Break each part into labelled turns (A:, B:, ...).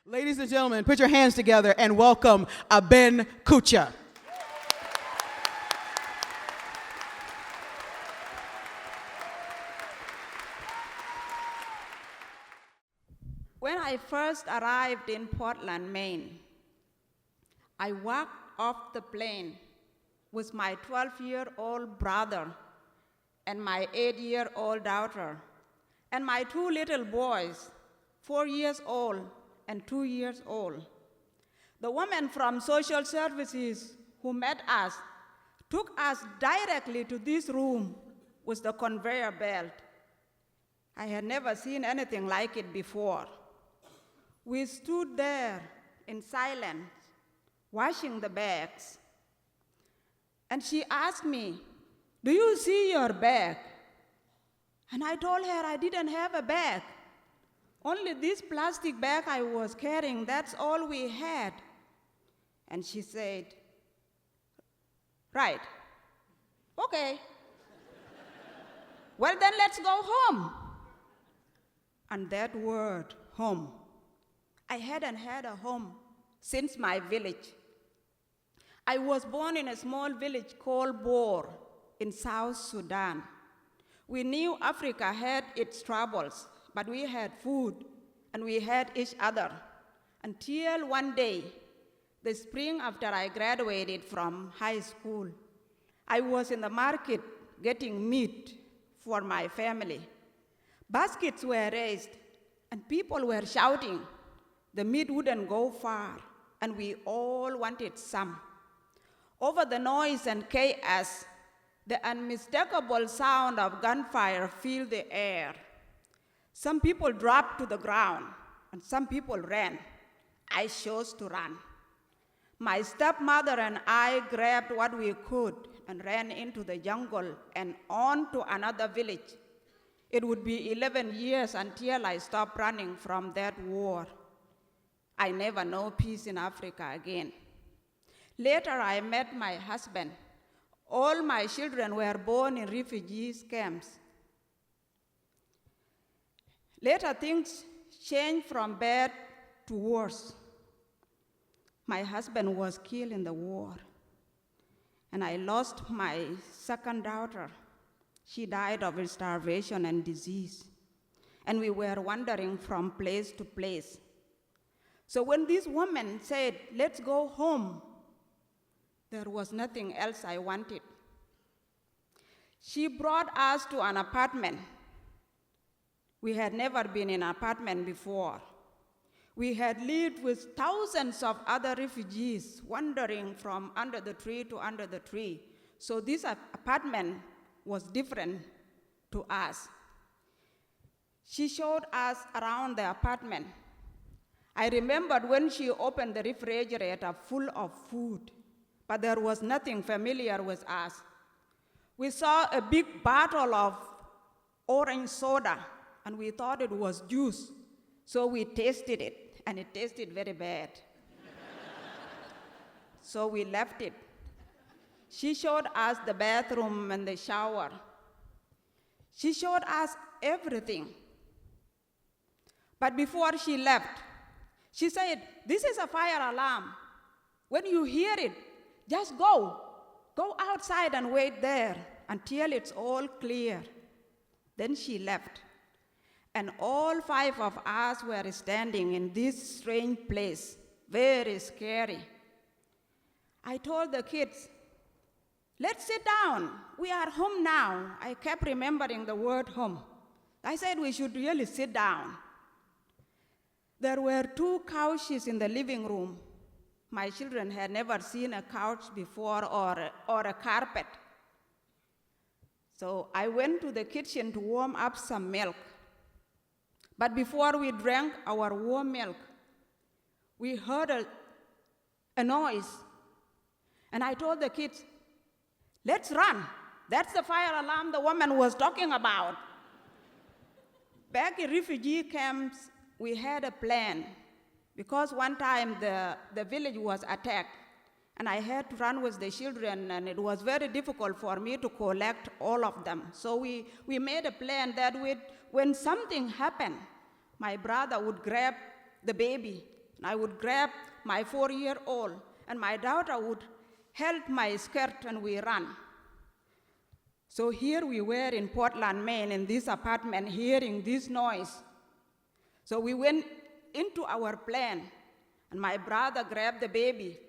A: Ladies and gentlemen, put your hands together and welcome Abeny Kucha.
B: When I first arrived in Portland, Maine, I walked off the plane with my 12-year-old brother and my 8-year-old daughter and my 2 little boys, 4 years old and 2 years old. The woman from social services who met us took us directly to this room with the conveyor belt. I had never seen anything like it before. We stood there in silence, washing the bags. And she asked me, "Do you see your bag?" And I told her I didn't have a bag. Only this plastic bag I was carrying, that's all we had. And she said, "Right, okay. Well, then let's go home." And that word, home, I hadn't had a home since my village. I was born in a small village called Bor in South Sudan. We knew Africa had its troubles, but we had food and we had each other. Until one day, the spring after I graduated from high school, I was in the market getting meat for my family. Baskets were raised and people were shouting. The meat wouldn't go far, and we all wanted some. Over the noise and chaos, the unmistakable sound of gunfire filled the air. Some people dropped to the ground, and some people ran. I chose to run. My stepmother and I grabbed what we could and ran into the jungle and on to another village. It would be 11 years until I stopped running from that war. I never know peace in Africa again. Later, I met my husband. All my children were born in refugee camps. Later, things changed from bad to worse. My husband was killed in the war, and I lost my second daughter. She died of starvation and disease, and we were wandering from place to place. So when this woman said, "Let's go home," there was nothing else I wanted. She brought us to an apartment. We had never been in an apartment before. We had lived with thousands of other refugees wandering from under the tree to under the tree. So this apartment was different to us. She showed us around the apartment. I remembered when she opened the refrigerator full of food, but there was nothing familiar with us. We saw a big bottle of orange soda, and we thought it was juice, so we tasted it, and it tasted very bad. So we left it. She showed us the bathroom and the shower. She showed us everything. But before she left, she said, "This is a fire alarm. When you hear it, just go. Go outside and wait there until it's all clear." Then she left. And all 5 of us were standing in this strange place, very scary. I told the kids, "Let's sit down. We are home now." I kept remembering the word home. I said we should really sit down. There were 2 couches in the living room. My children had never seen a couch before or a carpet. So I went to the kitchen to warm up some milk. But before we drank our warm milk, we heard a noise. And I told the kids, "Let's run. That's the fire alarm the woman was talking about." Back in refugee camps, we had a plan, because one time the village was attacked, and I had to run with the children, and it was very difficult for me to collect all of them. So we made a plan that when something happened, my brother would grab the baby And I would grab my 4-year-old, and my daughter would hold my skirt, and we ran. So here we were in Portland, Maine, in this apartment, hearing this noise. So we went into our plane, and my brother grabbed the baby.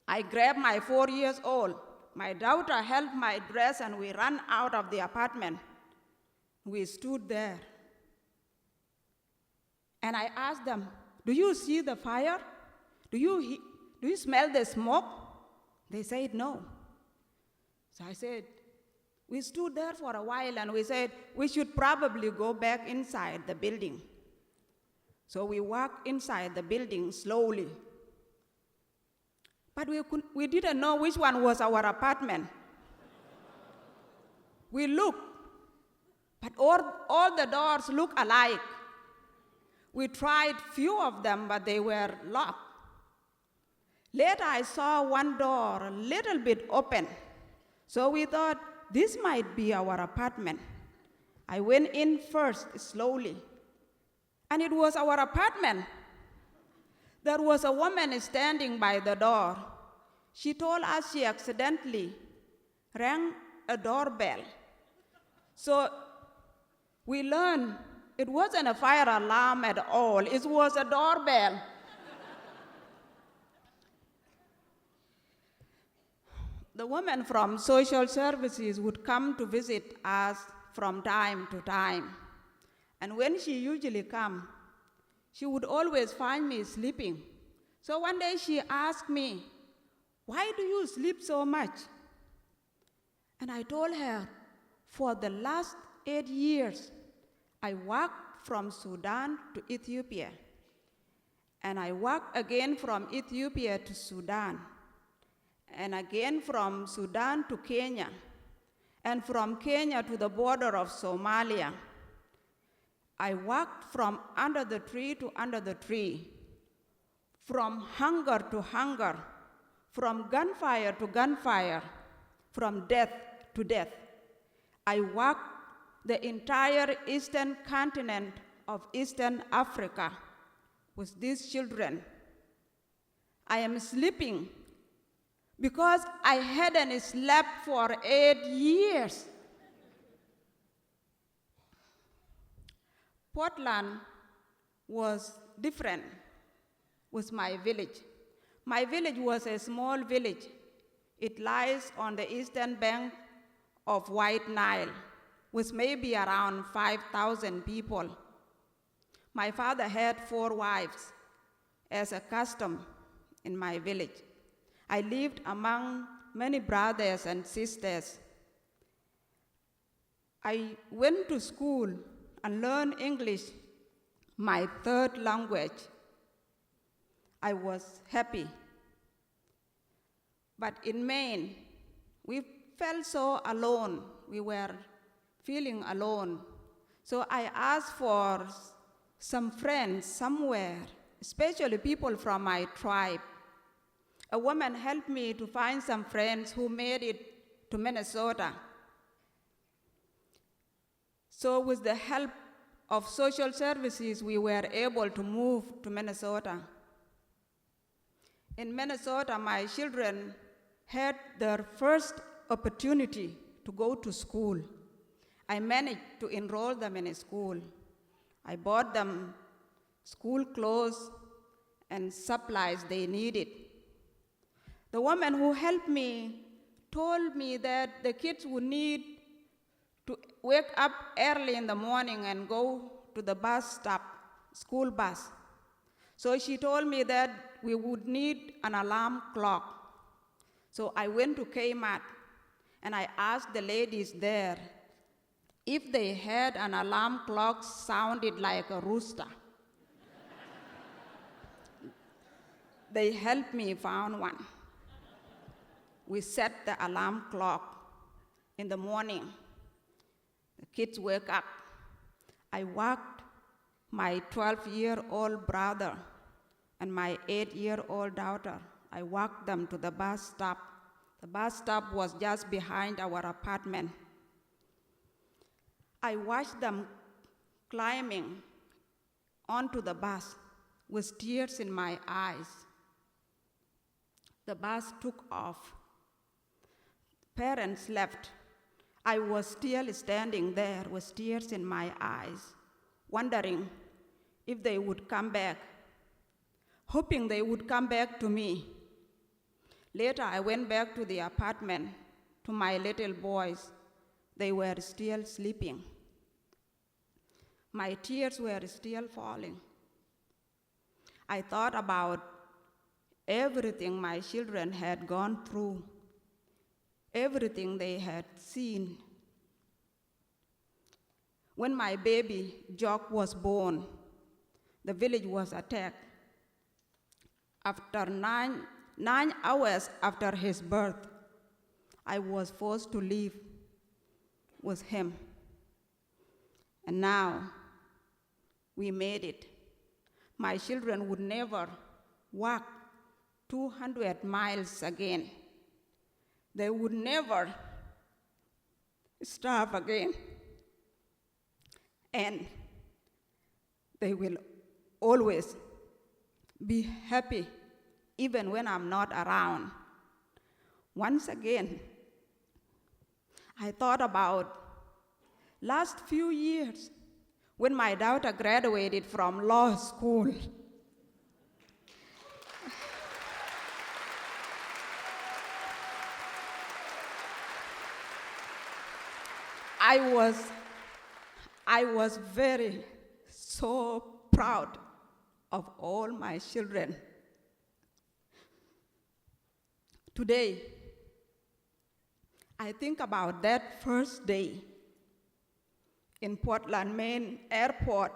B: I grabbed my 4-year-old. My daughter held my dress, and we ran out of the apartment. We stood there. And I asked them, "Do you see the fire? Do you smell the smoke?" They said, "No." So I said, we stood there for a while, and we said, we should probably go back inside the building. So we walked inside the building slowly. But we didn't know which one was our apartment. We looked, but all the doors looked alike. We tried few of them, but they were locked. Later, I saw one door a little bit open. So we thought, this might be our apartment. I went in first, slowly. And it was our apartment. There was a woman standing by the door. She told us she accidentally rang a doorbell. So we learned it wasn't a fire alarm at all. It was a doorbell. The woman from social services would come to visit us from time to time. And when she usually come, she would always find me sleeping. So one day she asked me, "Why do you sleep so much?" And I told her, for the last 8 years, I walked from Sudan to Ethiopia. And I walked again from Ethiopia to Sudan. And again from Sudan to Kenya. And from Kenya to the border of Somalia. I walked from under the tree to under the tree, from hunger to hunger, from gunfire to gunfire, from death to death. I walked the entire eastern continent of Eastern Africa with these children. I am sleeping because I hadn't slept for 8 years. Portland was different with my village. My village was a small village. It lies on the eastern bank of White Nile, with maybe around 5,000 people. My father had 4 wives, as a custom in my village. I lived among many brothers and sisters. I went to school and learned English, my 3rd language. I was happy. But in Maine, we felt so alone. We were feeling alone. So I asked for some friends somewhere, especially people from my tribe. A woman helped me to find some friends who made it to Minnesota. So with the help of social services, we were able to move to Minnesota. In Minnesota, my children had their first opportunity to go to school. I managed to enroll them in a school. I bought them school clothes and supplies they needed. The woman who helped me told me that the kids would need to wake up early in the morning and go to the bus stop, school bus. So she told me that we would need an alarm clock. So I went to Kmart and I asked the ladies there if they had an alarm clock sounded like a rooster. They helped me find one. We set the alarm clock in the morning. The kids wake up. I walked my 12-year-old brother and my 8-year-old daughter. I walked them to the bus stop. The bus stop was just behind our apartment. I watched them climbing onto the bus with tears in my eyes. The bus took off. Parents left. I was still standing there with tears in my eyes, wondering if they would come back, hoping they would come back to me. Later, I went back to the apartment to my little boys. They were still sleeping. My tears were still falling. I thought about everything my children had gone through, everything they had seen. When my baby, Jock, was born, the village was attacked. After nine hours after his birth, I was forced to live with him. And now, we made it. My children would never walk 200 miles again. They would never starve again. And they will always be happy, even when I'm not around. Once again, I thought about last few years when my daughter graduated from law school. I was so proud of all my children. Today, I think about that first day in Portland, Maine airport,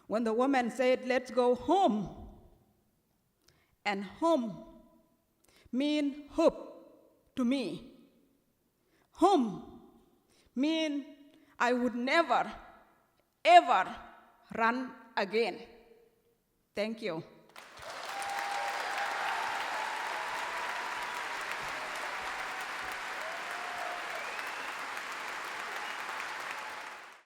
B: when the woman said, "Let's go home." And home means hope to me. Home means I would never, ever run again. Thank you.